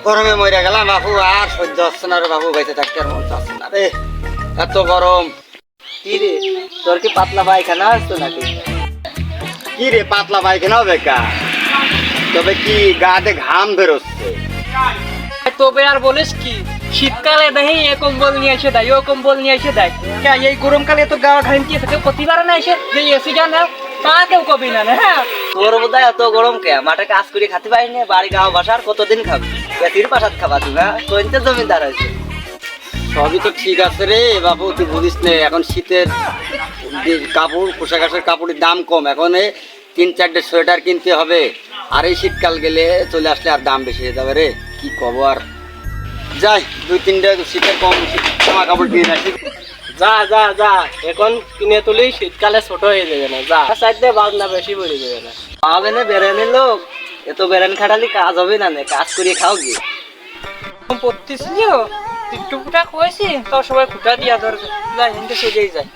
গরমে মরে গেলাম বাবু, আর সহ্য হচ্ছে না রে বাবু, বাইতে থাকতে আর মন চাচ্ছে না রে, এত গরম। কি রে, তোর কি পাতলা পায়খানা আসতো নাকি? কি রে, পাতলা পায়খানাও বেকার, তবে কি গাতে ঘাম বেরোচ্ছে। তবে আর বলিস কি, শীতকালে দেখি এ কম্বল নিয়ে এসে দেয়, ও কম্বল নিয়ে এসে দেয়। এই গরমকালে তো গা ঘামটিয়ে থাকে, প্রতিবার না এসে যে এসিটা নাও তা কেউ কবি না। হ্যাঁ, তোর বোধহয় এত গরম কে? মাঠে কাজ করে খাতে পারি না, বাড়ি গাঁও বাসার কতদিন খাবি? পেটির পাশাত খাবা তুমি? হ্যাঁ, তোর জমিদার হয়েছে। সবই তো ঠিক আছে রে বাবু, তুই বুঝিস নে, এখন শীতের কাপড়, পোশাক আশাকের কাপড়ের দাম কম, এখন 3-4টে সোয়েটার কিনতে হবে, আর এই শীতকাল গেলে চলে আসলে আর দাম বেশি হয়ে যাবে রে, কি কব আর। যাই 2-3টে শীতের কম জামা কাপড় কিনে আসি। যা যা যা, এখন কিনে তুলি, শীতকালে ছোট হয়ে যাবে না। যা সাইডে বাজনা বেশি পড়ে যাবে না। পাবে না বেড়ানি লোক, এত বেড়ান খাটালি কাজ হবে না, কাজ করিয়ে খাও গিয়ে। পড়তেছিল একটু ফুটা কয়েছি, তো সবাই ফুটা দিয়া দরকার। যাই হিন্দু সেজেই যায়।